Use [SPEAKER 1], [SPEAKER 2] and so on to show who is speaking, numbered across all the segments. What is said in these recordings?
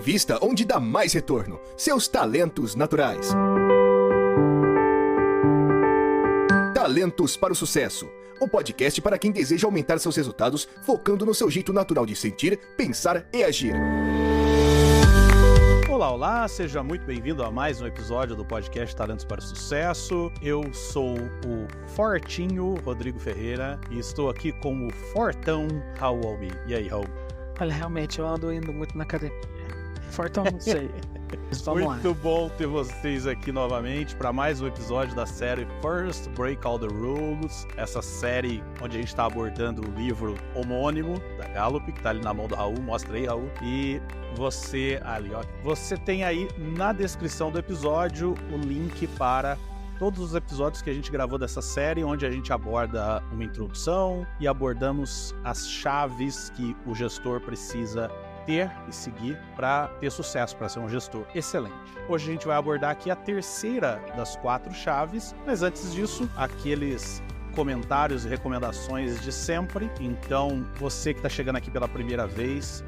[SPEAKER 1] Invista onde dá mais retorno. Seus talentos naturais. Talentos para o Sucesso. O podcast para quem deseja aumentar seus resultados, focando no seu jeito natural de sentir, pensar e agir.
[SPEAKER 2] Olá, seja muito bem-vindo a mais um episódio do podcast Talentos para o Sucesso. Eu sou o Fortinho Rodrigo Ferreira e estou aqui com o Fortão Raul Almi. E aí, Raul?
[SPEAKER 3] Olha, realmente, eu ando indo muito na academia. Fortão, não sei. Vamos lá.
[SPEAKER 2] Muito bom ter vocês aqui novamente para mais um episódio da série First Break All the Rules. Essa série onde a gente está abordando o livro homônimo da Gallup, que está ali na mão do Raul. Mostra aí, Raul. E você ali, ó. Você tem aí na descrição do episódio o link para todos os episódios que a gente gravou dessa série, onde a gente aborda uma introdução e abordamos as chaves que o gestor precisa ter e seguir para ter sucesso, para ser um gestor excelente. Hoje a gente vai abordar aqui a terceira das 4 chaves, mas antes disso, aqueles comentários e recomendações de sempre. Então, você que está chegando aqui pela primeira vez,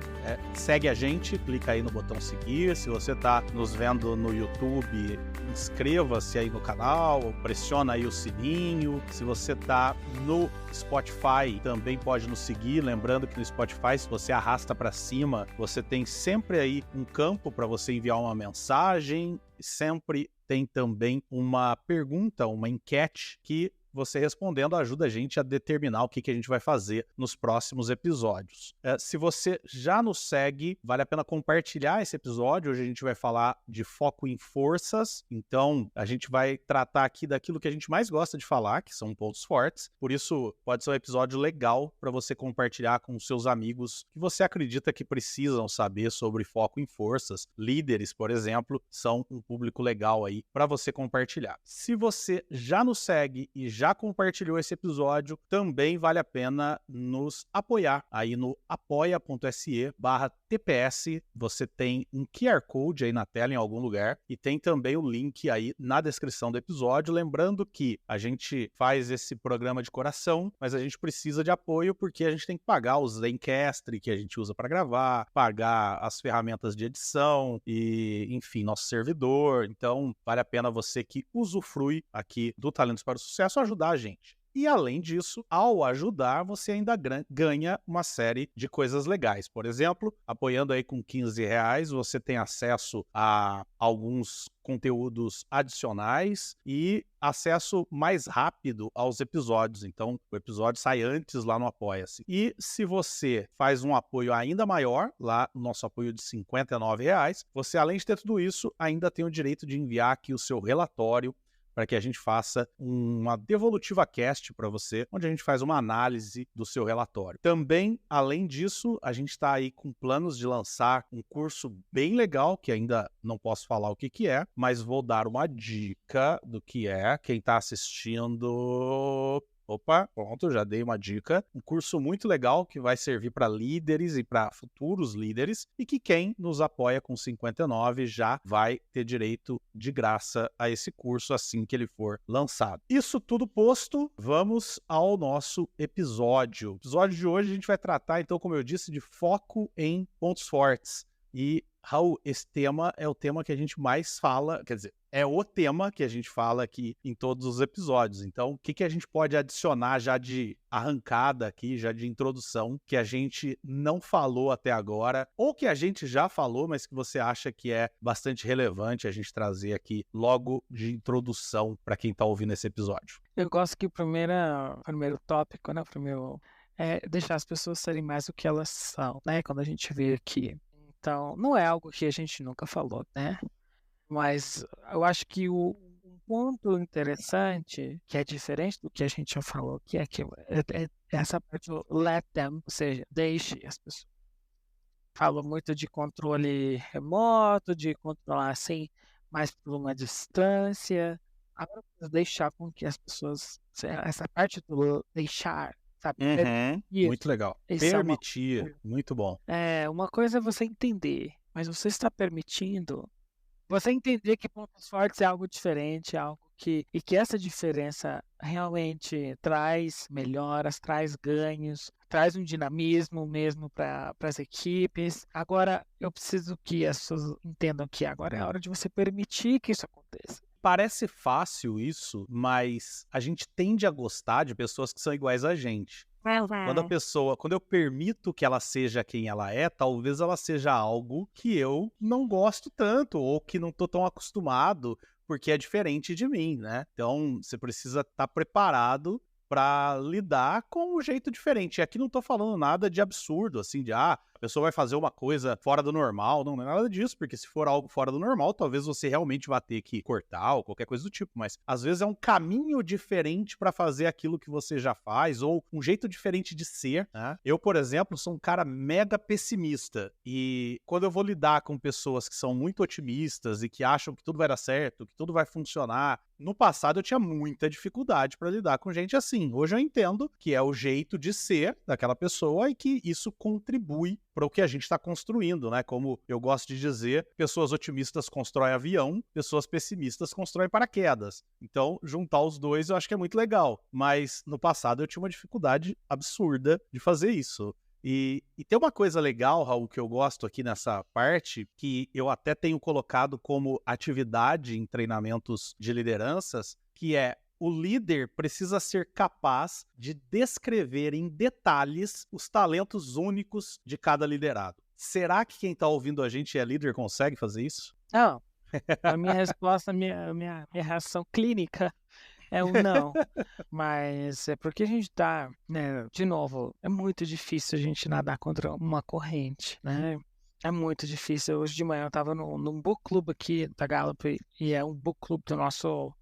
[SPEAKER 2] segue a gente, clica aí no botão seguir. Se você está nos vendo no YouTube, inscreva-se aí no canal, pressiona aí o sininho. Se você está no Spotify, também pode nos seguir. Lembrando que no Spotify, se você arrasta para cima, você tem sempre aí um campo para você enviar uma mensagem. Sempre tem também uma pergunta, uma enquete que você respondendo ajuda a gente a determinar o que a gente vai fazer nos próximos episódios. Se você já nos segue, vale a pena compartilhar esse episódio. Hoje a gente vai falar de foco em forças, então a gente vai tratar aqui daquilo que a gente mais gosta de falar, que são pontos fortes. Por isso, pode ser um episódio legal para você compartilhar com os seus amigos que você acredita que precisam saber sobre foco em forças. Líderes, por exemplo, são um público legal aí para você compartilhar. Se você já nos segue e já compartilhou esse episódio, também vale a pena nos apoiar aí no apoia.se/TPS. Você tem um QR Code aí na tela em algum lugar e tem também o link aí na descrição do episódio. Lembrando que a gente faz esse programa de coração, mas a gente precisa de apoio porque a gente tem que pagar os Zencastr que a gente usa para gravar, pagar as ferramentas de edição e, enfim, nosso servidor. Então, vale a pena você que usufrui aqui do Talentos para o Sucesso ajudar a gente. E além disso, ao ajudar, você ainda ganha uma série de coisas legais. Por exemplo, apoiando aí com R$15, você tem acesso a alguns conteúdos adicionais e acesso mais rápido aos episódios. Então, o episódio sai antes lá no Apoia-se. E se você faz um apoio ainda maior, lá no nosso apoio de R$59, você, além de ter tudo isso, ainda tem o direito de enviar aqui o seu relatório para que a gente faça uma devolutiva cast para você, onde a gente faz uma análise do seu relatório. Também, além disso, a gente está aí com planos de lançar um curso bem legal, que ainda não posso falar o que é, mas vou dar uma dica do que é. Quem está assistindo... Opa, pronto, já dei uma dica. Um curso muito legal que vai servir para líderes e para futuros líderes e que quem nos apoia com 59 já vai ter direito de graça a esse curso assim que ele for lançado. Isso tudo posto, vamos ao nosso episódio. No episódio de hoje a gente vai tratar, então, como eu disse, de foco em pontos fortes. E, Raul, esse tema é o tema que a gente mais fala, quer dizer, é o tema que a gente fala aqui em todos os episódios. Então, o que a gente pode adicionar já de arrancada aqui, já de introdução, que a gente não falou até agora, ou que a gente já falou, mas que você acha que é bastante relevante a gente trazer aqui logo de introdução para quem está ouvindo esse episódio?
[SPEAKER 3] Eu gosto que o primeiro tópico, né, é deixar as pessoas serem mais do que elas são, né, quando a gente vê aqui. Então, não é algo que a gente nunca falou, né? Mas eu acho que um ponto interessante, que é diferente do que a gente já falou, que é essa parte do let them, ou seja, deixe as pessoas. Falo muito de controle remoto, de controlar assim, mais por uma distância. Agora, deixar com que as pessoas, essa parte do deixar, sabe?
[SPEAKER 2] Muito legal. Permitir, muito bom.
[SPEAKER 3] Uma coisa é você entender, mas você está permitindo. Você entender que pontos fortes é algo diferente, é algo e que essa diferença realmente traz melhoras, traz ganhos, traz um dinamismo mesmo para as equipes. Agora, eu preciso que as pessoas entendam que agora é a hora de você permitir que isso aconteça.
[SPEAKER 2] Parece fácil isso, mas a gente tende a gostar de pessoas que são iguais a gente. Quando eu permito que ela seja quem ela é, talvez ela seja algo que eu não gosto tanto, ou que não tô tão acostumado, porque é diferente de mim, né? Então, você precisa estar preparado para lidar com um jeito diferente. E aqui não tô falando nada de absurdo, assim, de a pessoa vai fazer uma coisa fora do normal, não é nada disso, porque se for algo fora do normal, talvez você realmente vá ter que cortar ou qualquer coisa do tipo, mas às vezes é um caminho diferente para fazer aquilo que você já faz, ou um jeito diferente de ser, né? Eu, por exemplo, sou um cara mega pessimista, e quando eu vou lidar com pessoas que são muito otimistas e que acham que tudo vai dar certo, que tudo vai funcionar, no passado eu tinha muita dificuldade para lidar com gente assim. Hoje eu entendo que é o jeito de ser daquela pessoa e que isso contribui para o que a gente está construindo, né? Como eu gosto de dizer, pessoas otimistas constroem avião, pessoas pessimistas constroem paraquedas. Então, juntar os dois eu acho que é muito legal. Mas no passado eu tinha uma dificuldade absurda de fazer isso. E tem uma coisa legal, Raul, que eu gosto aqui nessa parte, que eu até tenho colocado como atividade em treinamentos de lideranças, que é: o líder precisa ser capaz de descrever em detalhes os talentos únicos de cada liderado. Será que quem está ouvindo a gente é líder consegue fazer isso?
[SPEAKER 3] Não, a minha resposta, minha reação clínica é um não. Mas é porque a gente tá, né, de novo, é muito difícil a gente nadar contra uma corrente, né? É muito difícil. Hoje de manhã eu estava num book club aqui da Gallup, e é um book club do nosso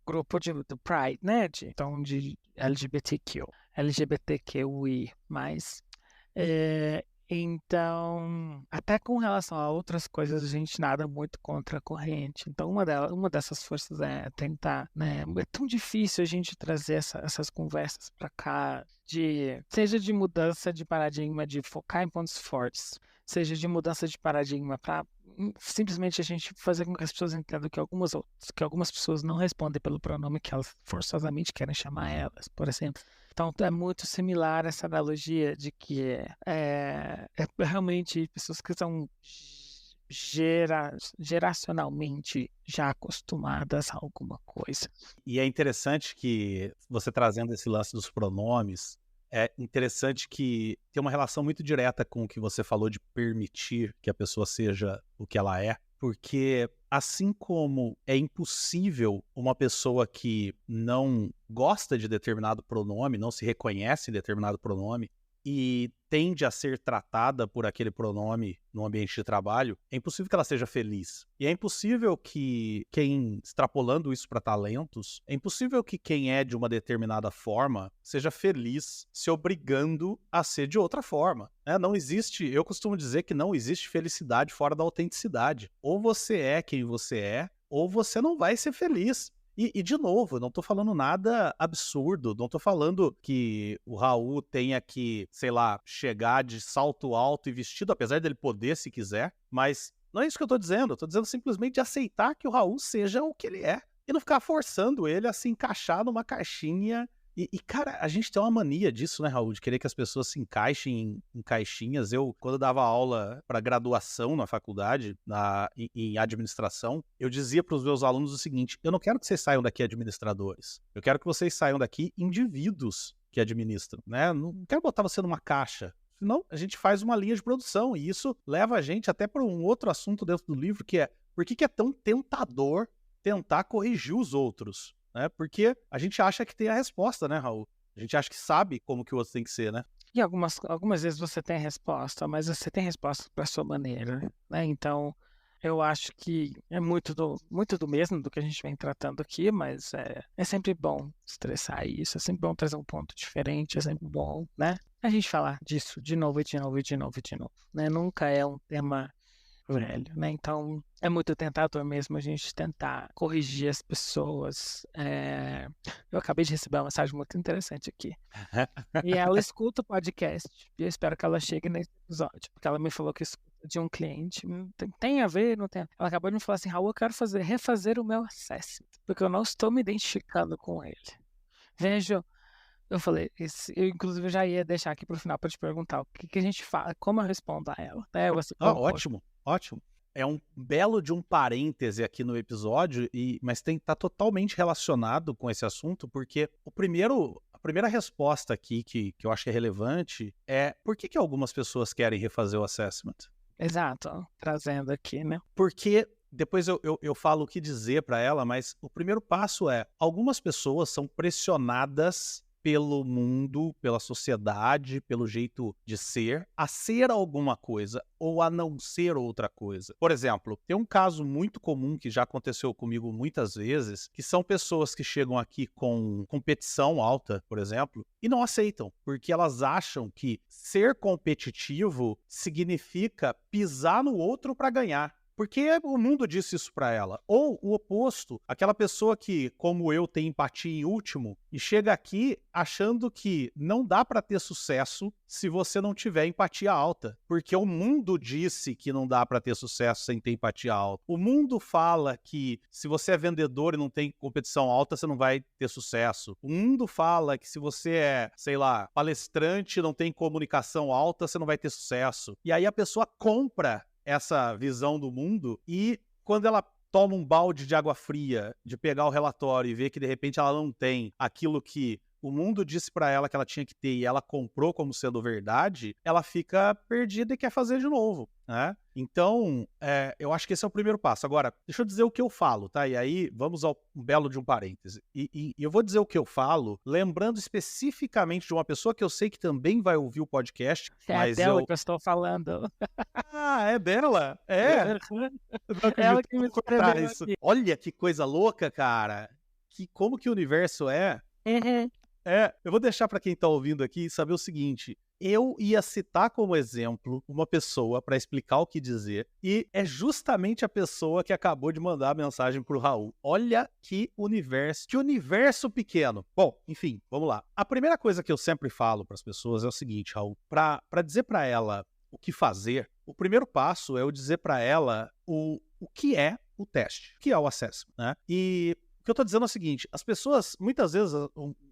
[SPEAKER 3] grupo do Pride, né? Então, de LGBTQI+. Então, até com relação a outras coisas, a gente nada muito contra a corrente. Então, uma dessas forças é tentar, né? É tão difícil a gente trazer essas conversas para cá, seja de mudança de paradigma, de focar em pontos fortes, seja de mudança de paradigma para simplesmente a gente fazer com que as pessoas entendam que algumas pessoas não respondem pelo pronome que elas forçosamente querem chamar elas, por exemplo. Então, é muito similar essa analogia de que é realmente pessoas que são geracionalmente já acostumadas a alguma coisa.
[SPEAKER 2] E é interessante que você trazendo esse lance dos pronomes, é interessante que tem uma relação muito direta com o que você falou de permitir que a pessoa seja o que ela é, porque assim como é impossível uma pessoa que não gosta de determinado pronome, não se reconhece em determinado pronome e tende a ser tratada por aquele pronome no ambiente de trabalho, é impossível que ela seja feliz. E é impossível que extrapolando isso para talentos, é impossível que quem é de uma determinada forma seja feliz se obrigando a ser de outra forma. Não existe, eu costumo dizer que não existe felicidade fora da autenticidade. Ou você é quem você é, ou você não vai ser feliz. E de novo, eu não tô falando nada absurdo, não tô falando que o Raul tenha que, sei lá, chegar de salto alto e vestido, apesar dele poder se quiser, mas não é isso que eu tô dizendo simplesmente de aceitar que o Raul seja o que ele é, e não ficar forçando ele a se encaixar numa caixinha. E, cara, a gente tem uma mania disso, né, Raul? De querer que as pessoas se encaixem em caixinhas. Quando eu dava aula para graduação na faculdade, em administração, eu dizia para os meus alunos o seguinte: eu não quero que vocês saiam daqui administradores. Eu quero que vocês saiam daqui indivíduos que administram, né? Não quero botar você numa caixa. Senão, a gente faz uma linha de produção. E isso leva a gente até para um outro assunto dentro do livro, que é: por que é tão tentador tentar corrigir os outros? Porque a gente acha que tem a resposta, né, Raul? A gente acha que sabe como que o outro tem que ser, né?
[SPEAKER 3] E algumas vezes você tem a resposta, mas você tem a resposta para sua maneira, né? Então, eu acho que é muito do mesmo do que a gente vem tratando aqui, mas é sempre bom estressar isso, é sempre bom trazer um ponto diferente, é sempre bom, né? A gente falar disso de novo e de novo e de novo e de novo, né? Nunca é um tema velho, né? Então, é muito tentador mesmo a gente tentar corrigir as pessoas. Eu acabei de receber uma mensagem muito interessante aqui. E ela escuta o podcast. E eu espero que ela chegue nesse episódio. Porque ela me falou que escuta de um cliente. Tem a ver, não tem? Ela acabou de me falar assim: Raul, eu quero refazer o meu assessment. porque eu não estou me identificando com ele. Vejo, eu falei, eu inclusive já ia deixar aqui pro final para te perguntar o que a gente fala, como eu respondo a ela, né? Você colocou.
[SPEAKER 2] Ótimo, ótimo. É um belo de um parêntese aqui no episódio, mas tá totalmente relacionado com esse assunto, porque a primeira resposta aqui que eu acho que é relevante é por que algumas pessoas querem refazer o assessment?
[SPEAKER 3] Exato, trazendo aqui, né?
[SPEAKER 2] Porque depois eu falo o que dizer para ela, mas o primeiro passo é, algumas pessoas são pressionadas pelo mundo, pela sociedade, pelo jeito de ser, a ser alguma coisa ou a não ser outra coisa. Por exemplo, tem um caso muito comum que já aconteceu comigo muitas vezes, que são pessoas que chegam aqui com competição alta, por exemplo, e não aceitam, porque elas acham que ser competitivo significa pisar no outro para ganhar. Porque o mundo disse isso pra ela. Ou o oposto, aquela pessoa que, como eu, tem empatia em último e chega aqui achando que não dá pra ter sucesso se você não tiver empatia alta. Porque o mundo disse que não dá pra ter sucesso sem ter empatia alta. O mundo fala que se você é vendedor e não tem competição alta, você não vai ter sucesso. O mundo fala que se você é, sei lá, palestrante e não tem comunicação alta, você não vai ter sucesso. E aí a pessoa compra essa visão do mundo e quando ela toma um balde de água fria de pegar o relatório e ver que de repente ela não tem aquilo que o mundo disse pra ela que ela tinha que ter e ela comprou como sendo verdade, ela fica perdida e quer fazer de novo, né? Então, eu acho que esse é o primeiro passo. Agora, deixa eu dizer o que eu falo, tá? E aí, vamos ao belo de um parêntese. E eu vou dizer o que eu falo, lembrando especificamente de uma pessoa que eu sei que também vai ouvir o podcast.
[SPEAKER 3] É a dela que eu estou falando.
[SPEAKER 2] Ah, é dela? É?
[SPEAKER 3] Ela que me escreveu
[SPEAKER 2] isso.
[SPEAKER 3] aqui.
[SPEAKER 2] Olha que coisa louca, cara. Como que o universo é?
[SPEAKER 3] Uhum.
[SPEAKER 2] Eu vou deixar para quem tá ouvindo aqui saber o seguinte, eu ia citar como exemplo uma pessoa para explicar o que dizer e é justamente a pessoa que acabou de mandar a mensagem pro Raul. Olha que universo pequeno. Bom, enfim, vamos lá. A primeira coisa que eu sempre falo para as pessoas é o seguinte, Raul, para dizer para ela o que fazer, o primeiro passo é eu dizer para ela o que é o teste, o que é o assessment, né? E o que eu tô dizendo é o seguinte, as pessoas, muitas vezes,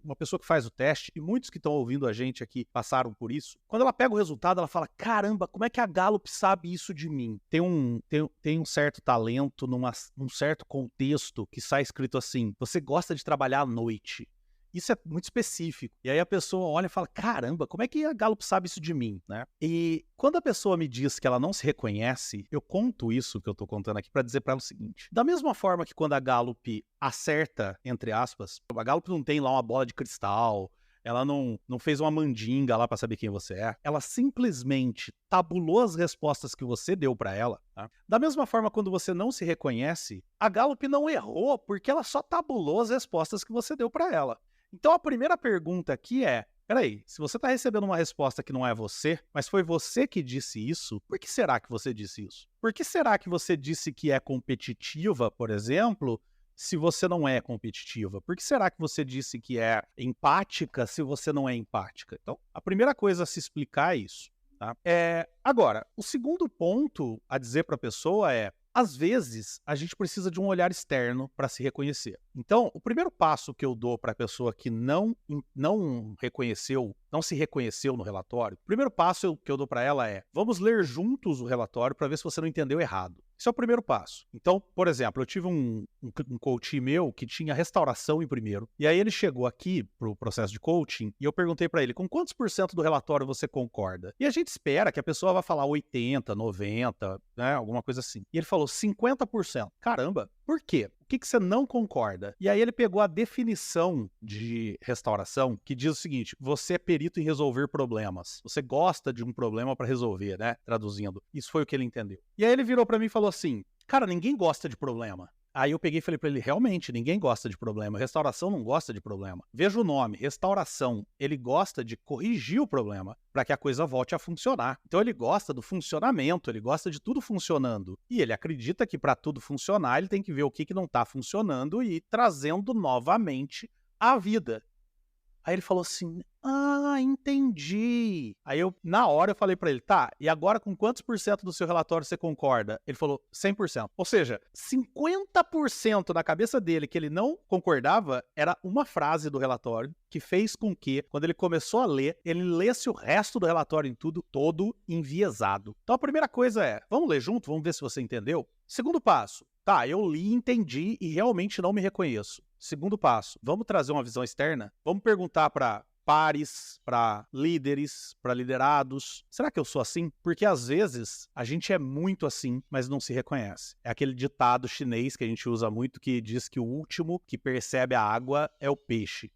[SPEAKER 2] uma pessoa que faz o teste, e muitos que estão ouvindo a gente aqui passaram por isso, quando ela pega o resultado, ela fala, caramba, como é que a Gallup sabe isso de mim? Tem um certo talento, num certo contexto, que sai escrito assim, você gosta de trabalhar à noite. Isso é muito específico. E aí a pessoa olha e fala, caramba, como é que a Gallup sabe isso de mim, né? E quando a pessoa me diz que ela não se reconhece, eu conto isso que eu tô contando aqui para dizer para ela o seguinte. Da mesma forma que quando a Gallup acerta, entre aspas, a Gallup não tem lá uma bola de cristal, ela não fez uma mandinga lá para saber quem você é. Ela simplesmente tabulou as respostas que você deu para ela. Tá? Da mesma forma, quando você não se reconhece, a Gallup não errou porque ela só tabulou as respostas que você deu para ela. Então a primeira pergunta aqui é, peraí, se você está recebendo uma resposta que não é você, mas foi você que disse isso, por que será que você disse isso? Por que será que você disse que é competitiva, por exemplo, se você não é competitiva? Por que será que você disse que é empática se você não é empática? Então, a primeira coisa a se explicar é isso. Tá? Agora, o segundo ponto a dizer para a pessoa é, às vezes, a gente precisa de um olhar externo para se reconhecer. Então, o primeiro passo que eu dou para a pessoa que não se reconheceu no relatório, o primeiro passo que eu dou para ela é, vamos ler juntos o relatório para ver se você não entendeu errado. Esse é o primeiro passo. Então, por exemplo, eu tive um coach meu que tinha restauração em primeiro, e aí ele chegou aqui pro processo de coaching, e eu perguntei para ele, com quantos % do relatório você concorda? E a gente espera que a pessoa vai falar 80, 90, né, alguma coisa assim. E ele falou 50%. Caramba, por quê? O que você não concorda? E aí ele pegou a definição de restauração, que diz o seguinte, você é perito em resolver problemas. Você gosta de um problema para resolver, né? Traduzindo. Isso foi o que ele entendeu. E aí ele virou para mim e falou assim, cara, ninguém gosta de problema. Aí eu peguei e falei pra ele, realmente, ninguém gosta de problema. Restauração não gosta de problema. Veja o nome, restauração. Ele gosta de corrigir o problema para que a coisa volte a funcionar. Então ele gosta do funcionamento, ele gosta de tudo funcionando. E ele acredita que para tudo funcionar, ele tem que ver o que não está funcionando e ir trazendo novamente à vida. Aí ele falou assim, entendi. Aí na hora eu falei pra ele, tá, e agora com quantos por cento do seu relatório você concorda? Ele falou, 100%. Ou seja, 50% na cabeça dele que ele não concordava era uma frase do relatório que fez com que, quando ele começou a ler, ele lesse o resto do relatório em tudo, todo enviesado. Então a primeira coisa é, vamos ler junto, vamos ver se você entendeu? Segundo passo, tá, eu li, entendi e realmente não me reconheço. Segundo passo, vamos trazer uma visão externa? Vamos perguntar para pares, para líderes, para liderados. Será que eu sou assim? Porque às vezes a gente é muito assim, mas não se reconhece. É aquele ditado chinês que a gente usa muito que diz que o último que percebe a água é o peixe.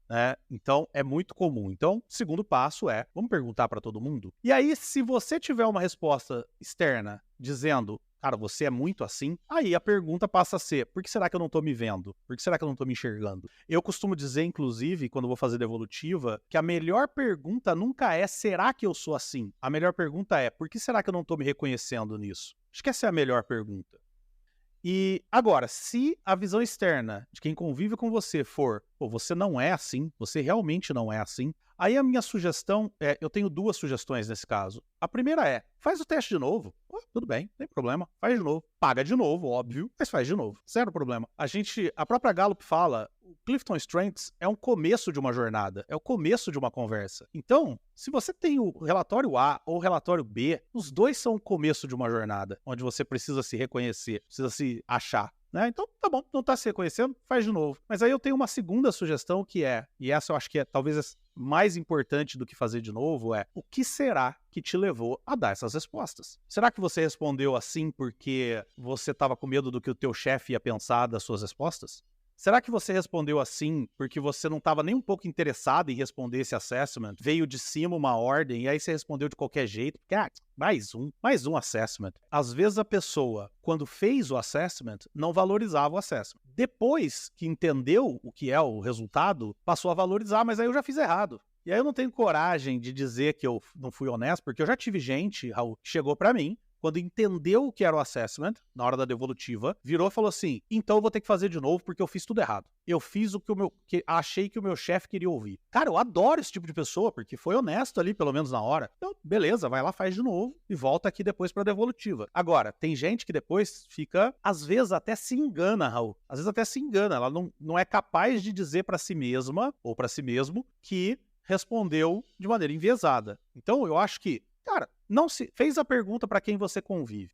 [SPEAKER 2] Né? Então, é muito comum. Então, segundo passo é, vamos perguntar para todo mundo? E aí, se você tiver uma resposta externa dizendo, cara, você é muito assim, aí a pergunta passa a ser, por que será que eu não tô me vendo? Por que será que eu não tô me enxergando? Eu costumo dizer, inclusive, quando vou fazer devolutiva, que a melhor pergunta nunca é, será que eu sou assim? A melhor pergunta é, por que será que eu não tô me reconhecendo nisso? Acho que essa é a melhor pergunta. E agora, se a visão externa de quem convive com você for, pô, você não é assim, você realmente não é assim, aí a minha sugestão é, eu tenho duas sugestões nesse caso. A primeira é, faz o teste de novo. Tudo bem, não tem problema, faz de novo. Paga de novo, óbvio, mas faz de novo, zero problema. A própria Gallup fala, o Clifton Strengths é um começo de uma jornada, é o começo de uma conversa. Então, se você tem o relatório A ou o relatório B, os dois são o começo de uma jornada, onde você precisa se reconhecer, precisa se achar. Né? Então, tá bom, não tá se reconhecendo, faz de novo. Mas aí eu tenho uma segunda sugestão que é, e essa eu acho que é talvez mais importante do que fazer de novo, é o que será que te levou a dar essas respostas? Será que você respondeu assim porque você estava com medo do que o teu chefe ia pensar das suas respostas? Será que você respondeu assim porque você não estava nem um pouco interessado em responder esse assessment? Veio de cima uma ordem e aí você respondeu de qualquer jeito? Porque, mais um assessment. Às vezes a pessoa, quando fez o assessment, não valorizava o assessment. Depois que entendeu o que é o resultado, passou a valorizar, mas aí eu já fiz errado. E aí eu não tenho coragem de dizer que eu não fui honesto, porque eu já tive gente, Raul, que chegou pra mim, quando entendeu o que era o assessment, na hora da devolutiva, virou e falou assim, então eu vou ter que fazer de novo porque eu fiz tudo errado. Eu fiz o que achei que o meu chefe queria ouvir. Cara, eu adoro esse tipo de pessoa, porque foi honesto ali, pelo menos na hora. Então, beleza, vai lá, faz de novo e volta aqui depois pra devolutiva. Agora, tem gente que depois fica, às vezes até se engana, Raul. Às vezes até se engana, ela não é capaz de dizer pra si mesma, ou pra si mesmo, que respondeu de maneira enviesada. Então, eu acho que, cara, não se fez a pergunta para quem você convive.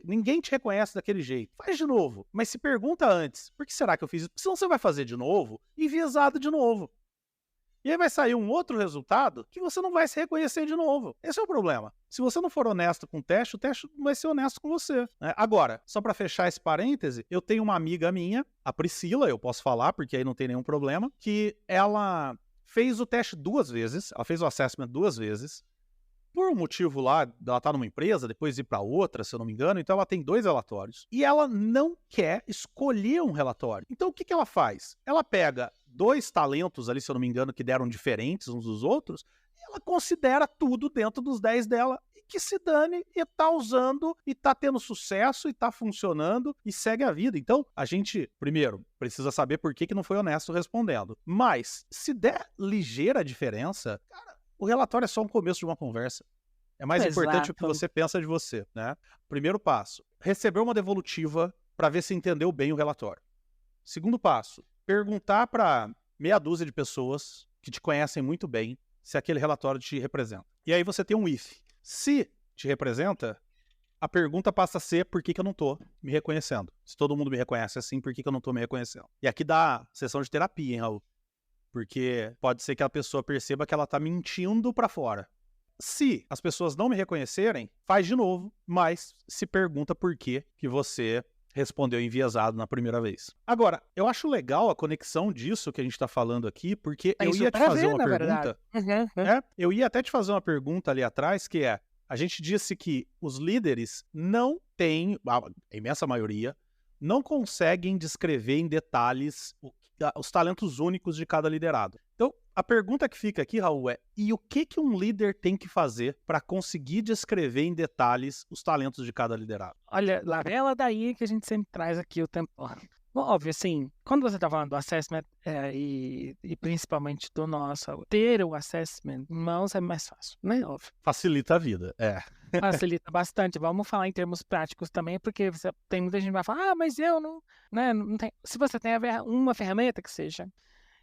[SPEAKER 2] Ninguém te reconhece daquele jeito. Faz de novo, mas se pergunta antes. Por que será que eu fiz isso? Senão você vai fazer de novo, enviesado de novo. E aí vai sair um outro resultado que você não vai se reconhecer de novo. Esse é o problema. Se você não for honesto com o teste não vai ser honesto com você. Né? Agora, só para fechar esse parêntese, eu tenho uma amiga minha, a Priscila, eu posso falar porque aí não tem nenhum problema, que ela fez o teste 2 vezes, ela fez o assessment 2 vezes, por um motivo lá, ela tá numa empresa, depois ir para outra, se eu não me engano, então ela tem 2 relatórios. E ela não quer escolher um relatório. Então o que ela faz? Ela pega 2 talentos ali, se eu não me engano, que deram diferentes uns dos outros, e ela considera tudo dentro dos 10 dela, e que se dane, e tá usando, e tá tendo sucesso, e tá funcionando, e segue a vida. Então, a gente, primeiro, precisa saber por que não foi honesto respondendo. Mas, se der ligeira diferença, cara, o relatório é só um começo de uma conversa. É mais importante o que você pensa de você, né? Primeiro passo, receber uma devolutiva para ver se entendeu bem o relatório. Segundo passo, perguntar para meia dúzia de pessoas que te conhecem muito bem se aquele relatório te representa. E aí você tem um if. Se te representa, a pergunta passa a ser por que eu não tô me reconhecendo. Se todo mundo me reconhece assim, por que eu não tô me reconhecendo? E aqui dá sessão de terapia, hein, Raul? Porque pode ser que a pessoa perceba que ela tá mentindo pra fora. Se as pessoas não me reconhecerem, faz de novo, mas se pergunta por que você respondeu enviesado na primeira vez. Agora, eu acho legal a conexão disso que a gente tá falando aqui, porque eu ia te fazer uma pergunta. Eu ia até te fazer uma pergunta ali atrás, que é, a gente disse que os líderes não têm, a imensa maioria, não conseguem descrever em detalhes os talentos únicos de cada liderado. Então, a pergunta que fica aqui, Raul, é, e o que um líder tem que fazer para conseguir descrever em detalhes os talentos de cada liderado?
[SPEAKER 3] Olha, lá vem ela daí que a gente sempre traz aqui o tempo. Óbvio, assim, quando você está falando do assessment e principalmente do nosso, ter o assessment em mãos é mais fácil, né? Óbvio.
[SPEAKER 2] Facilita a vida,
[SPEAKER 3] Facilita bastante. Vamos falar em termos práticos também, porque tem muita gente que vai falar, mas eu não, né, não tem. Se você tem uma ferramenta que seja,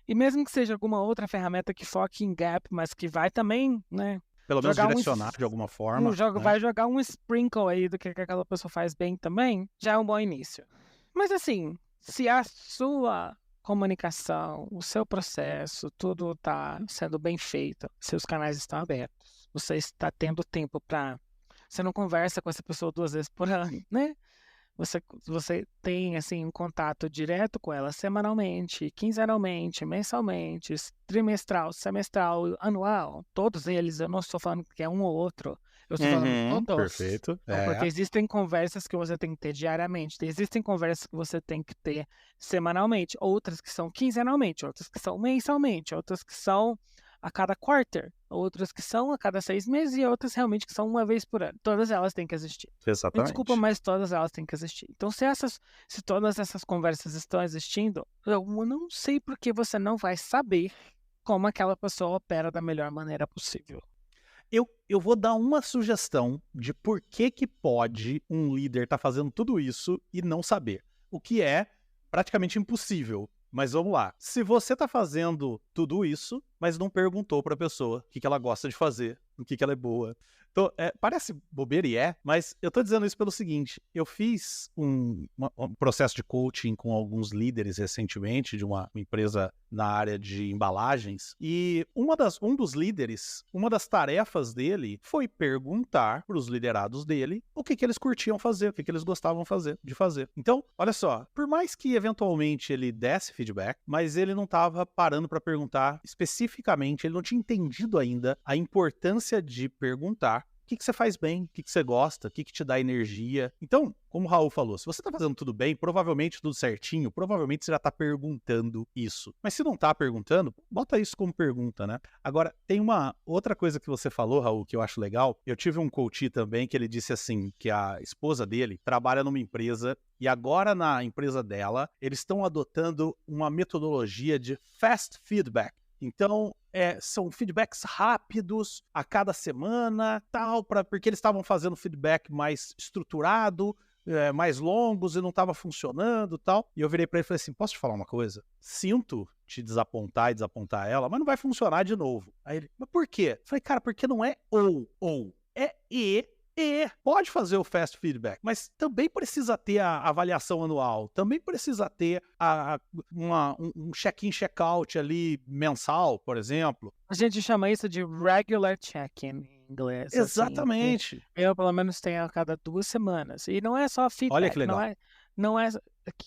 [SPEAKER 3] e mesmo que seja alguma outra ferramenta que foque em gap, mas que vai também, né?
[SPEAKER 2] Pelo menos direcionar de alguma forma.
[SPEAKER 3] Vai jogar um sprinkle aí do que aquela pessoa faz bem também, já é um bom início. Mas assim, se a sua comunicação, o seu processo, tudo está sendo bem feito, seus canais estão abertos, você está tendo tempo para... Você não conversa com essa pessoa 2 vezes por ano, né? Você tem, assim, um contato direto com ela semanalmente, quinzenalmente, mensalmente, trimestral, semestral, anual. Todos eles, eu não estou falando que é um ou outro. Eu estou falando todos.
[SPEAKER 2] Perfeito.
[SPEAKER 3] Porque existem conversas que você tem que ter diariamente. Existem conversas que você tem que ter semanalmente. Outras que são quinzenalmente. Outras que são mensalmente. Outras que são a cada quarter, outras que são a cada 6 meses e outras realmente que são uma vez por ano. Todas elas têm que existir.
[SPEAKER 2] Exatamente.
[SPEAKER 3] Me desculpa, mas todas elas têm que existir. Então, se todas essas conversas estão existindo, eu não sei por que você não vai saber como aquela pessoa opera da melhor maneira possível.
[SPEAKER 2] Eu vou dar uma sugestão de por que pode um líder estar fazendo tudo isso e não saber. O que é praticamente impossível. Mas vamos lá. Se você está fazendo tudo isso, mas não perguntou para a pessoa o que ela gosta de fazer, o que ela é boa. Então, parece bobeira e mas eu estou dizendo isso pelo seguinte, eu fiz um processo de coaching com alguns líderes recentemente de uma empresa na área de embalagens e um dos líderes, uma das tarefas dele foi perguntar para os liderados dele o que eles curtiam fazer, o que eles gostavam de fazer. Então, olha só, por mais que eventualmente ele desse feedback, mas ele não estava parando para perguntar especificamente, ele não tinha entendido ainda a importância de perguntar o que você faz bem, o que você gosta, o que te dá energia. Então, como o Raul falou, se você está fazendo tudo bem, provavelmente tudo certinho, provavelmente você já está perguntando isso. Mas se não está perguntando, bota isso como pergunta, né? Agora, tem uma outra coisa que você falou, Raul, que eu acho legal. Eu tive um coach também que ele disse assim, que a esposa dele trabalha numa empresa e agora na empresa dela, eles estão adotando uma metodologia de fast feedback. Então, são feedbacks rápidos a cada semana, tal, porque eles estavam fazendo feedback mais estruturado, mais longos e não estava funcionando, tal. E eu virei para ele e falei assim, posso te falar uma coisa? Sinto te desapontar e desapontar ela, mas não vai funcionar de novo. Aí ele, mas por quê? Eu falei, cara, porque não é ou, é e pode fazer o fast feedback, mas também precisa ter a avaliação anual, também precisa ter um check-in, check-out ali mensal, por exemplo.
[SPEAKER 3] A gente chama isso de regular check-in em inglês.
[SPEAKER 2] Exatamente.
[SPEAKER 3] Assim. Eu, pelo menos, tenho a cada 2 semanas. E não é só feedback.
[SPEAKER 2] Olha que legal.
[SPEAKER 3] Não é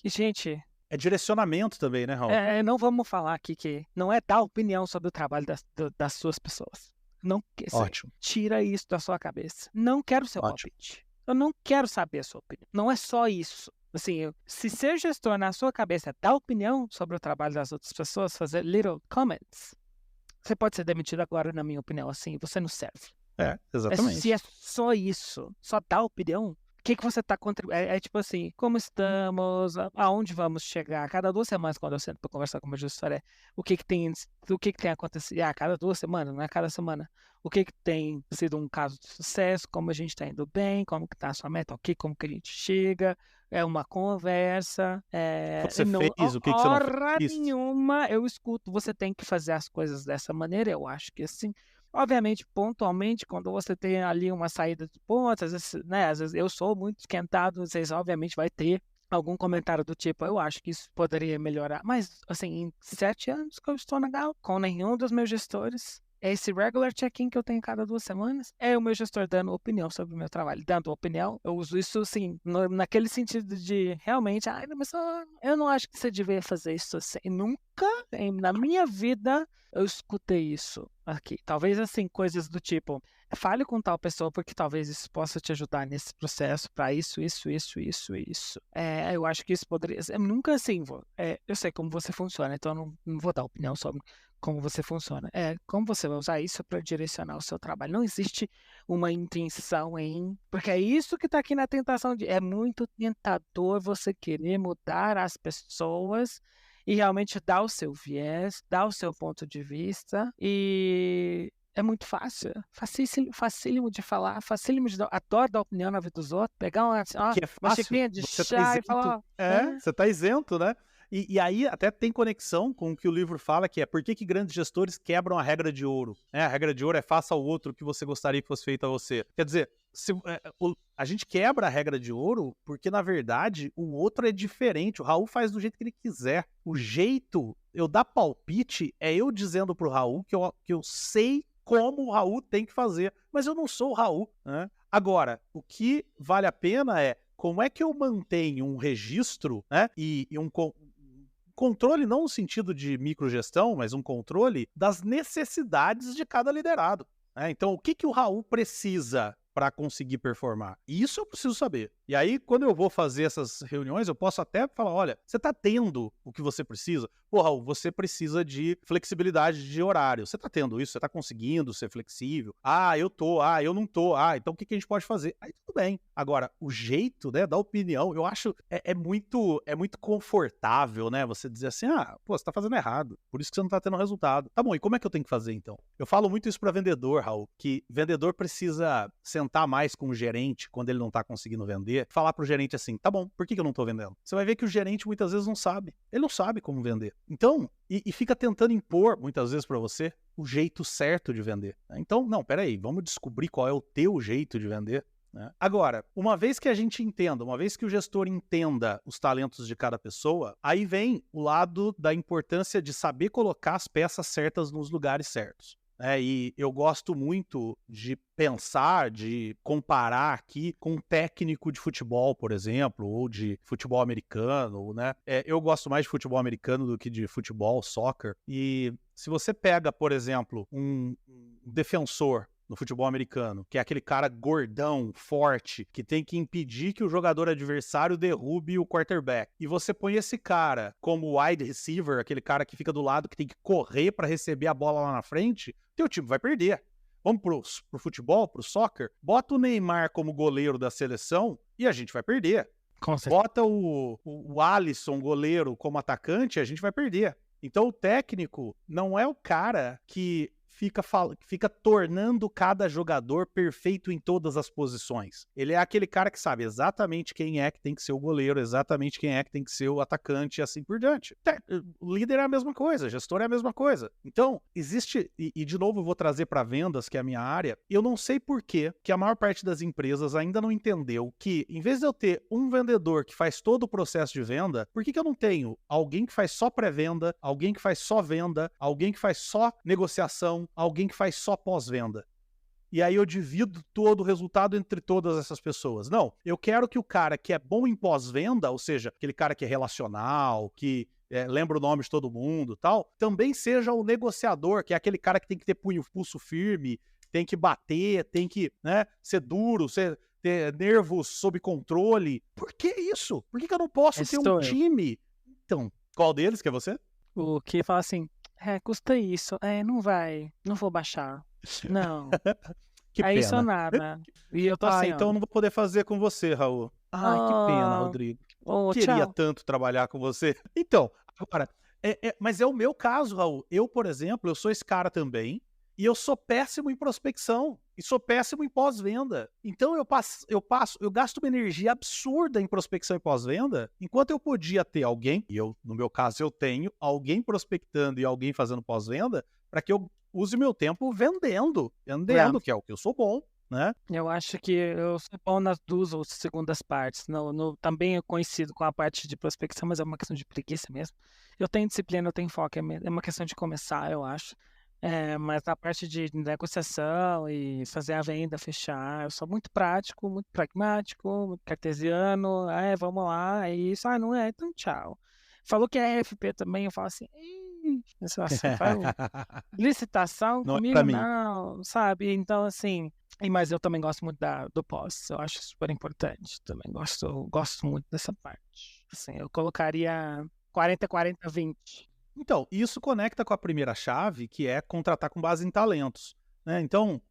[SPEAKER 3] gente...
[SPEAKER 2] É direcionamento também, né, Raul?
[SPEAKER 3] Não vamos falar aqui que não é dar opinião sobre o trabalho das suas pessoas. Não,
[SPEAKER 2] Ótimo.
[SPEAKER 3] Tira isso da sua cabeça. Não quero seu palpite. Eu não quero saber a sua opinião. Não é só isso. Assim, se ser gestor na sua cabeça é dar opinião sobre o trabalho das outras pessoas, fazer little comments, você pode ser demitido agora, na minha opinião, assim, você não serve.
[SPEAKER 2] Exatamente.
[SPEAKER 3] Se é só isso, só dar opinião, o que você está contribuindo? É tipo assim, como estamos, aonde vamos chegar? Cada 2 semanas, quando eu sento para conversar com o meu gestor, o que tem acontecido? Cada 2 semanas, não é cada semana. O que tem sido um caso de sucesso? Como a gente está indo bem? Como que está a sua meta? Ok, como que a gente chega? É uma conversa.
[SPEAKER 2] O que você fez? O que você não fez?
[SPEAKER 3] Hora nenhuma eu escuto. Você tem que fazer as coisas dessa maneira. Eu acho que assim... Obviamente, pontualmente, quando você tem ali uma saída de pontos, às vezes eu sou muito esquentado, vocês obviamente vai ter algum comentário do tipo, eu acho que isso poderia melhorar. Mas, assim, em 7 anos que eu estou na Galp, com nenhum dos meus gestores, esse regular check-in que eu tenho cada 2 semanas, é o meu gestor dando opinião sobre o meu trabalho. Dando opinião, eu uso isso, assim, naquele sentido de, realmente, mas eu não acho que você devia fazer isso assim. Nunca, na minha vida, eu escutei isso aqui. Talvez, assim, coisas do tipo, fale com tal pessoa porque talvez isso possa te ajudar nesse processo para isso. Eu acho que isso poderia... Eu nunca, assim, eu sei como você funciona, então eu não vou dar opinião sobre como você funciona. Como você vai usar isso para direcionar o seu trabalho. Não existe uma intenção porque é isso que está aqui na tentação é muito tentador você querer mudar as pessoas e realmente dar o seu viés, dar o seu ponto de vista, e é muito fácil, facílimo de falar, facílimo de adoro dar opinião na vida dos outros, pegar uma
[SPEAKER 2] Que é
[SPEAKER 3] uma
[SPEAKER 2] fácil,
[SPEAKER 3] xicrinha de
[SPEAKER 2] você tá
[SPEAKER 3] chá e
[SPEAKER 2] isento.
[SPEAKER 3] falar, ó,
[SPEAKER 2] Você tá isento, né? E aí até tem conexão com o que o livro fala, que é por que grandes gestores quebram a regra de ouro. A regra de ouro é faça ao outro o que você gostaria que fosse feito a você. Quer dizer, a gente quebra a regra de ouro porque, na verdade, o outro é diferente. O Raul faz do jeito que ele quiser. O jeito, eu dar palpite, é eu dizendo pro Raul que eu sei como o Raul tem que fazer, mas eu não sou o Raul, né? Agora, o que vale a pena é como é que eu mantenho um registro, né, e um controle não no sentido de microgestão, mas um controle das necessidades de cada liderado, né? Então, o que o Raul precisa para conseguir performar? Isso eu preciso saber. E aí, quando eu vou fazer essas reuniões, eu posso até falar, olha, você está tendo o que você precisa? Pô, Raul, você precisa de flexibilidade de horário. Você está tendo isso? Você está conseguindo ser flexível? Eu tô. Eu não tô. Então o que a gente pode fazer? Aí tudo bem. Agora, o jeito, né, da opinião, eu acho é muito confortável, né, você dizer assim, pô, você tá fazendo errado, por isso que você não tá tendo resultado. Tá bom, e como é que eu tenho que fazer então? Eu falo muito isso para vendedor, Raul, que vendedor precisa sentar mais com o gerente quando ele não tá conseguindo vender, falar pro gerente assim, tá bom, por que eu não tô vendendo? Você vai ver que o gerente muitas vezes não sabe. Ele não sabe como vender. Então, e fica tentando impor, muitas vezes para você, o jeito certo de vender. Então, não, peraí, vamos descobrir qual é o teu jeito de vender. Né? Agora, uma vez que a gente entenda, uma vez que o gestor entenda os talentos de cada pessoa, aí vem o lado da importância de saber colocar as peças certas nos lugares certos. E eu gosto muito de pensar, de comparar aqui com um técnico de futebol, por exemplo, ou de futebol americano, né? Eu gosto mais de futebol americano do que de futebol, soccer. E se você pega, por exemplo, um defensor no futebol americano, que é aquele cara gordão, forte, que tem que impedir que o jogador adversário derrube o quarterback. E você põe esse cara como wide receiver, aquele cara que fica do lado, que tem que correr para receber a bola lá na frente, teu time vai perder. Vamos pro futebol, pro soccer, bota o Neymar como goleiro da seleção e a gente vai perder. Bota o Alisson, goleiro, como atacante, a gente vai perder. Então o técnico não é o cara que fica tornando cada jogador perfeito em todas as posições. Ele é aquele cara que sabe exatamente quem é que tem que ser o goleiro, exatamente quem é que tem que ser o atacante e assim por diante. O líder é a mesma coisa, o gestor é a mesma coisa. Então, existe, e de novo eu vou trazer para vendas, que é a minha área, eu não sei por que a maior parte das empresas ainda não entendeu que, em vez de eu ter um vendedor que faz todo o processo de venda, por que eu não tenho alguém que faz só pré-venda, alguém que faz só venda, alguém que faz só negociação, alguém que faz só pós-venda? E aí eu divido todo o resultado entre todas essas pessoas. Não, eu quero que o cara que é bom em pós-venda, ou seja, aquele cara que é relacional, que lembra o nome de todo mundo, tal, também seja o negociador, que é aquele cara que tem que ter pulso firme, tem que bater, tem que, né, ser duro, ter nervos sob controle. Por que isso? Por que eu não posso ter um time? Então, qual deles que é você?
[SPEAKER 3] O que fala assim, custa isso, não vou baixar, não.
[SPEAKER 2] Que pena.
[SPEAKER 3] Isso nada. E eu tô assim,
[SPEAKER 2] então eu não vou poder fazer com você, Raul. Que pena, Rodrigo. Queria tanto trabalhar com você. Então, agora, mas é o meu caso, Raul. Eu, por exemplo, eu sou esse cara também, e eu sou péssimo em prospecção, e sou péssimo em pós-venda. Então eu gasto uma energia absurda em prospecção e pós-venda, enquanto eu podia ter alguém, e no meu caso eu tenho, alguém prospectando e alguém fazendo pós-venda, para que eu use meu tempo vendendo, que é o que eu sou bom, né?
[SPEAKER 3] Eu acho que eu sou bom nas duas ou segundas partes. Também eu coincido com a parte de prospecção, mas é uma questão de preguiça mesmo. Eu tenho disciplina, eu tenho foco, é uma questão de começar, eu acho. Mas na parte de negociação e fazer a venda, fechar, eu sou muito prático, muito pragmático, muito cartesiano. Vamos lá, é isso. Não é, então tchau. Falou que é FP também, eu falo assim, licitação
[SPEAKER 2] não
[SPEAKER 3] comigo
[SPEAKER 2] é pra mim.
[SPEAKER 3] não, sabe? Então, assim, mas eu também gosto muito do pós, eu acho super importante, também gosto muito dessa parte. Assim, eu colocaria 40, 40, 20.
[SPEAKER 2] Então, isso conecta com a primeira chave, que é contratar com base em talentos, né? Então,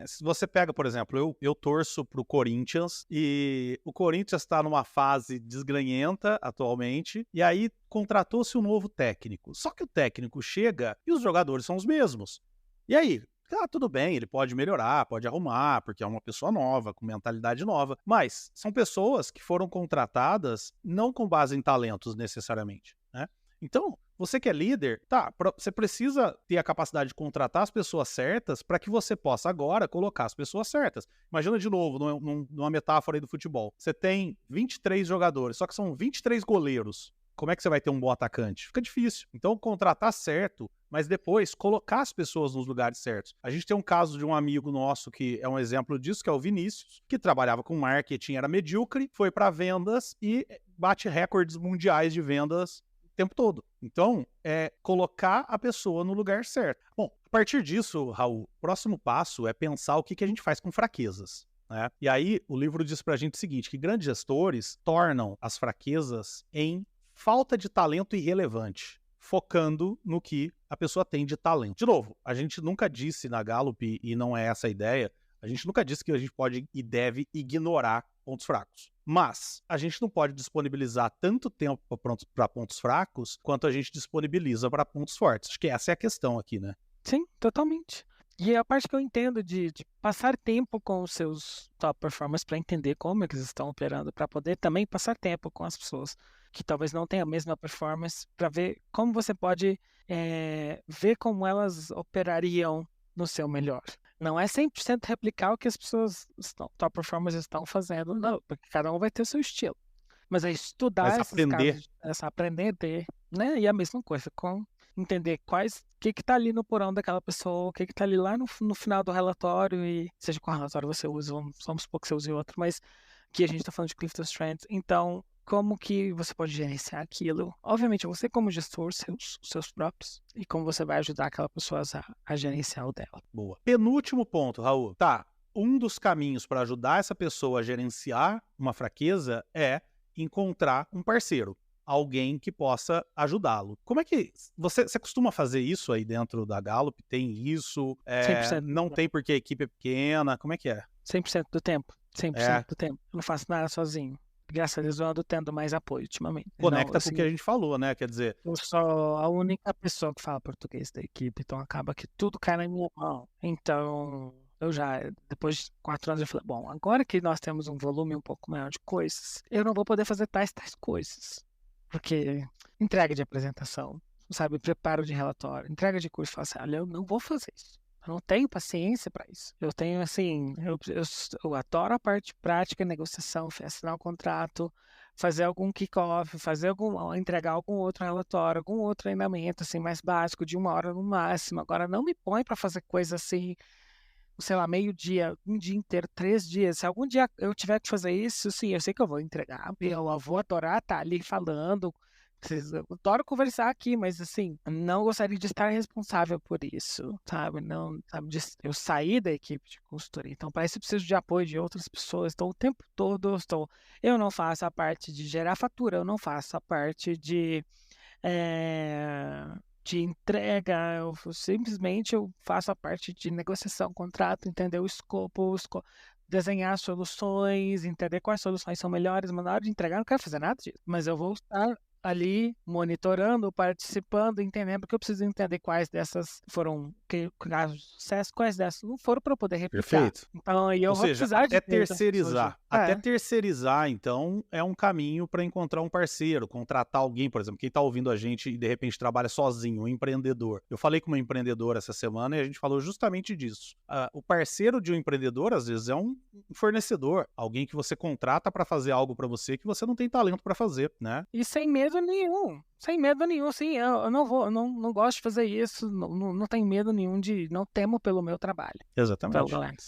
[SPEAKER 2] se você pega, por exemplo, eu torço pro Corinthians e o Corinthians está numa fase desgranhenta atualmente, e aí contratou-se um novo técnico. Só que o técnico chega e os jogadores são os mesmos. E aí? Tudo bem, ele pode melhorar, pode arrumar, porque é uma pessoa nova, com mentalidade nova, mas são pessoas que foram contratadas não com base em talentos necessariamente, né? Então, você que é líder, você precisa ter a capacidade de contratar as pessoas certas para que você possa agora colocar as pessoas certas. Imagina de novo, numa metáfora aí do futebol. Você tem 23 jogadores, só que são 23 goleiros. Como é que você vai ter um bom atacante? Fica difícil. Então, contratar certo, mas depois colocar as pessoas nos lugares certos. A gente tem um caso de um amigo nosso que é um exemplo disso, que é o Vinícius, que trabalhava com marketing, era medíocre, foi para vendas e bate recordes mundiais de vendas tempo todo. Então, é colocar a pessoa no lugar certo. Bom, a partir disso, Raul, o próximo passo é pensar o que a gente faz com fraquezas, né? E aí, o livro diz pra gente o seguinte, que grandes gestores tornam as fraquezas em falta de talento irrelevante, focando no que a pessoa tem de talento. De novo, a gente nunca disse na Gallup, e não é essa a ideia, a gente nunca disse que a gente pode e deve ignorar pontos fracos. Mas a gente não pode disponibilizar tanto tempo para pontos fracos quanto a gente disponibiliza para pontos fortes. Acho que essa é a questão aqui, né?
[SPEAKER 3] Sim, totalmente. E a parte que eu entendo de passar tempo com os seus top performers para entender como eles estão operando, para poder também passar tempo com as pessoas que talvez não tenham a mesma performance, para ver como você pode ver como elas operariam no seu melhor. Não é 100% replicar o que as pessoas top performers estão fazendo, não, porque cada um vai ter o seu estilo. Mas é estudar esses
[SPEAKER 2] aprender.
[SPEAKER 3] casos, aprender, né? E a mesma coisa com entender o que está ali no porão daquela pessoa, o que está ali lá no final do relatório, e seja qual relatório você usa, vamos supor que você use outro, mas aqui a gente está falando de Clifton Strengths, então como que você pode gerenciar aquilo? Obviamente, você como gestor, seus próprios, e como você vai ajudar aquela pessoa a gerenciar o dela.
[SPEAKER 2] Boa. Penúltimo ponto, Raul. Um dos caminhos para ajudar essa pessoa a gerenciar uma fraqueza é encontrar um parceiro, alguém que possa ajudá-lo. Como é que você costuma fazer isso aí dentro da Gallup? Tem isso?
[SPEAKER 3] 100%.
[SPEAKER 2] Não tem porque a equipe é pequena? Como é que é?
[SPEAKER 3] 100% do tempo. 100% do tempo. Eu não faço nada sozinho. Graças a Deus eu ando tendo mais apoio ultimamente.
[SPEAKER 2] Conecta com o que a gente falou, né? Quer dizer...
[SPEAKER 3] Eu sou a única pessoa que fala português da equipe, então acaba que tudo cai na minha mão. Então, eu já, depois de 4 anos, eu falei, bom, agora que nós temos um volume um pouco maior de coisas, eu não vou poder fazer tais coisas. Porque entrega de apresentação, sabe, preparo de relatório, entrega de curso, eu falo assim, olha, eu não vou fazer isso. Eu não tenho paciência para isso. Eu tenho, assim, eu adoro a parte prática, negociação, assinar um contrato, fazer algum kick-off, entregar algum outro relatório, algum outro treinamento, assim, mais básico, de 1 hora no máximo. Agora, não me põe para fazer coisa assim, sei lá, meio-dia, um dia inteiro, 3 dias. Se algum dia eu tiver que fazer isso, sim, eu sei que eu vou entregar. Eu vou adorar estar ali falando. Eu adoro conversar aqui, mas assim, não gostaria de estar responsável por isso, sabe? Não, sabe? Eu saí da equipe de consultoria, então para isso eu preciso de apoio de outras pessoas. Então o tempo todo eu não faço a parte de gerar fatura, eu não faço a parte de entrega, eu simplesmente faço a parte de negociação, contrato, entender o escopo, desenhar soluções, entender quais soluções são melhores, mas na hora de entregar eu não quero fazer nada disso, mas eu vou estar ali monitorando, participando, entendendo, porque eu preciso entender quais dessas foram casos de sucesso, quais dessas não foram para eu poder replicar.
[SPEAKER 2] Perfeito.
[SPEAKER 3] Então, eu vou precisar
[SPEAKER 2] até
[SPEAKER 3] de
[SPEAKER 2] terceirizar. Até terceirizar, então, é um caminho para encontrar um parceiro, contratar alguém, por exemplo, quem está ouvindo a gente e de repente trabalha sozinho, um empreendedor. Eu falei com uma empreendedora essa semana e a gente falou justamente disso. O parceiro de um empreendedor, às vezes, é um fornecedor, alguém que você contrata para fazer algo para você que você não tem talento para fazer, né?
[SPEAKER 3] E sem medo nenhum, sim, eu não vou, não gosto de fazer isso, não tenho medo nenhum não temo pelo meu trabalho.
[SPEAKER 2] Exatamente.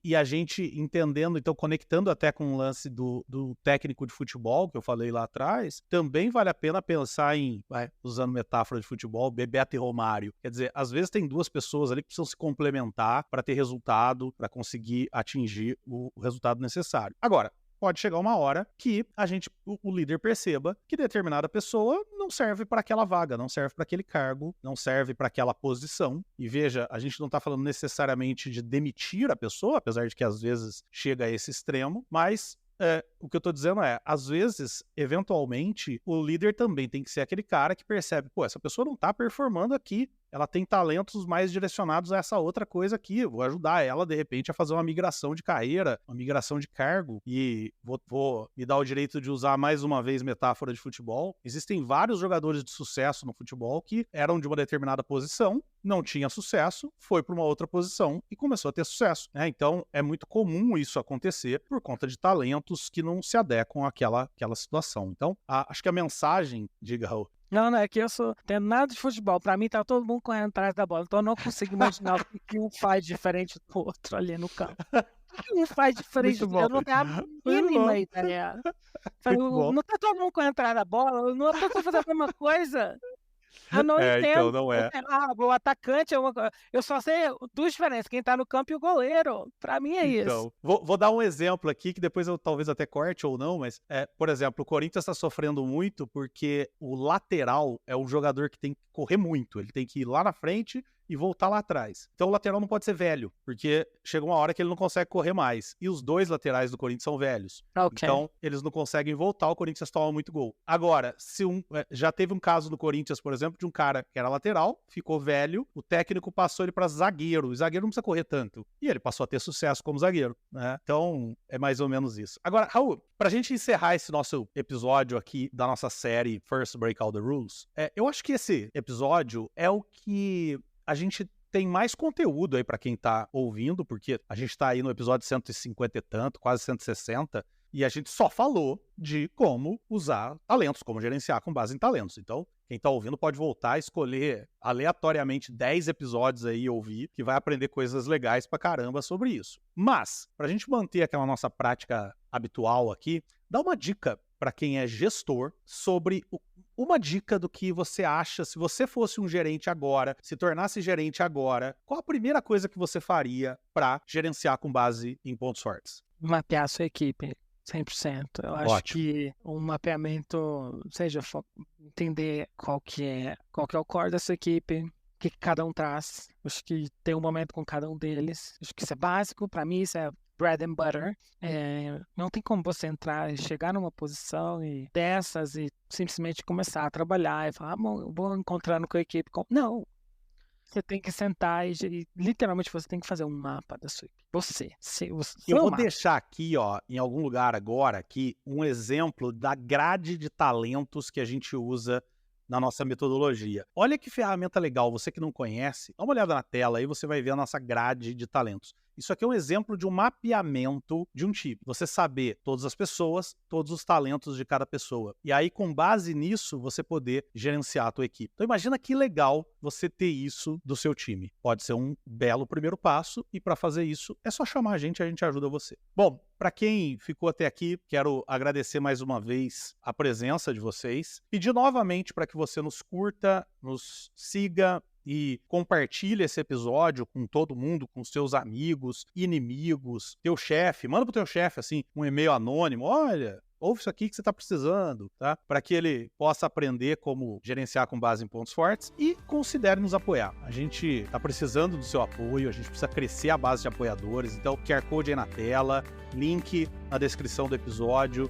[SPEAKER 2] E a gente entendendo, então conectando até com o lance do técnico de futebol, que eu falei lá atrás, também vale a pena pensar em, usando metáfora de futebol, Bebeto e Romário. Quer dizer, às vezes tem 2 pessoas ali que precisam se complementar para ter resultado, para conseguir atingir o resultado necessário. Agora, pode chegar uma hora que o líder perceba que determinada pessoa não serve para aquela vaga, não serve para aquele cargo, não serve para aquela posição. E veja, a gente não está falando necessariamente de demitir a pessoa, apesar de que às vezes chega a esse extremo, mas o que eu tô dizendo às vezes, eventualmente, o líder também tem que ser aquele cara que percebe, pô, essa pessoa não tá performando aqui, ela tem talentos mais direcionados a essa outra coisa aqui, vou ajudar ela, de repente, a fazer uma migração de carreira, uma migração de cargo, e vou me dar o direito de usar mais uma vez metáfora de futebol. Existem vários jogadores de sucesso no futebol que eram de uma determinada posição, não tinha sucesso, foi para uma outra posição e começou a ter sucesso, né? Então, é muito comum isso acontecer por conta de talentos que não se adequam àquela situação. Então, acho que a mensagem, diga, Raul.
[SPEAKER 3] Não, é que eu tenho nada de futebol. Pra mim, tá todo mundo correndo atrás da bola. Então, eu não consigo imaginar o que um faz diferente do outro ali no campo. O que um faz diferente do outro? Eu não tenho a mínima ideia. Não tá todo mundo correndo atrás da bola? Eu não tô fazendo a mesma coisa. Eu não entendo.
[SPEAKER 2] Então não é.
[SPEAKER 3] O atacante é uma coisa. Eu só sei duas diferenças: quem tá no campo e o goleiro. Pra mim é isso.
[SPEAKER 2] Vou dar um exemplo aqui que depois eu talvez até corte ou não, mas por exemplo, o Corinthians tá sofrendo muito porque o lateral é um jogador que tem que correr muito. Ele tem que ir lá na frente e voltar lá atrás. Então o lateral não pode ser velho, porque chega uma hora que ele não consegue correr mais. E os dois laterais do Corinthians são velhos.
[SPEAKER 3] Okay.
[SPEAKER 2] Então eles não conseguem voltar, o Corinthians toma muito gol. Agora, já teve um caso do Corinthians, por exemplo, de um cara que era lateral, ficou velho, o técnico passou ele para zagueiro. O zagueiro não precisa correr tanto. E ele passou a ter sucesso como zagueiro, né? Então é mais ou menos isso. Agora, Raul, pra gente encerrar esse nosso episódio aqui da nossa série First Break All the Rules, eu acho que esse episódio é o que a gente tem mais conteúdo aí pra quem tá ouvindo, porque a gente tá aí no episódio 150 e tanto, quase 160, e a gente só falou de como usar talentos, como gerenciar com base em talentos. Então, quem tá ouvindo pode voltar a escolher aleatoriamente 10 episódios aí e ouvir, que vai aprender coisas legais pra caramba sobre isso. Mas, pra gente manter aquela nossa prática habitual aqui, dá uma dica para quem é gestor sobre uma dica do que você acha, se você fosse um gerente agora, se tornasse gerente agora, qual a primeira coisa que você faria para gerenciar com base em pontos fortes?
[SPEAKER 3] Mapear a sua equipe, 100%. Eu acho que um mapeamento, seja entender qual que é o core da sua equipe, o que cada um traz. Acho que ter um momento com cada um deles. Acho que isso é básico, para mim isso é bread and butter. Não tem como você entrar e chegar numa posição dessas e simplesmente começar a trabalhar e falar, vou encontrando com a equipe. Não. Você tem que sentar e literalmente você tem que fazer um mapa da sua equipe.
[SPEAKER 2] Eu vou deixar aqui, em algum lugar agora, aqui, um exemplo da grade de talentos que a gente usa na nossa metodologia. Olha que ferramenta legal, você que não conhece, dá uma olhada na tela aí, você vai ver a nossa grade de talentos. Isso aqui é um exemplo de um mapeamento de um time. Você saber todas as pessoas, todos os talentos de cada pessoa. E aí, com base nisso, você poder gerenciar a tua equipe. Então, imagina que legal você ter isso do seu time. Pode ser um belo primeiro passo e para fazer isso, é só chamar a gente ajuda você. Bom, para quem ficou até aqui, quero agradecer mais uma vez a presença de vocês. Pedir novamente para que você nos curta, nos siga, e compartilha esse episódio com todo mundo, com seus amigos, inimigos, teu chefe. Manda pro teu chefe, assim, um e-mail anônimo. Olha, ouve isso aqui que você tá precisando, tá? Para que ele possa aprender como gerenciar com base em pontos fortes e considere nos apoiar. A gente tá precisando do seu apoio, a gente precisa crescer a base de apoiadores. Então, QR Code aí na tela, link na descrição do episódio.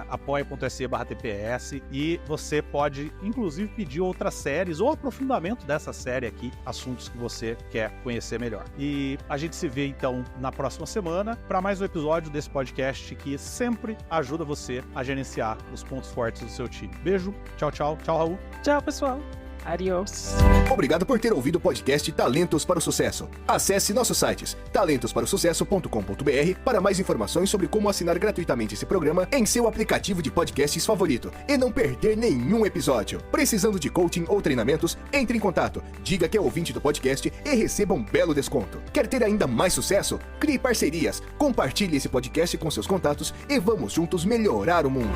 [SPEAKER 2] apoia.se/TPS e você pode inclusive pedir outras séries ou aprofundamento dessa série aqui, assuntos que você quer conhecer melhor. E a gente se vê então na próxima semana para mais um episódio desse podcast que sempre ajuda você a gerenciar os pontos fortes do seu time. Beijo, tchau, Raul.
[SPEAKER 3] Tchau, pessoal. Adiós.
[SPEAKER 1] Obrigado por ter ouvido o podcast Talentos para o Sucesso. Acesse nossos sites talentosparosucesso.com.br para mais informações sobre como assinar gratuitamente esse programa em seu aplicativo de podcasts favorito e não perder nenhum episódio. Precisando de coaching ou treinamentos? Entre em contato, diga que é ouvinte do podcast e receba um belo desconto. Quer ter ainda mais sucesso? Crie parcerias, compartilhe esse podcast com seus contatos e vamos juntos melhorar o mundo.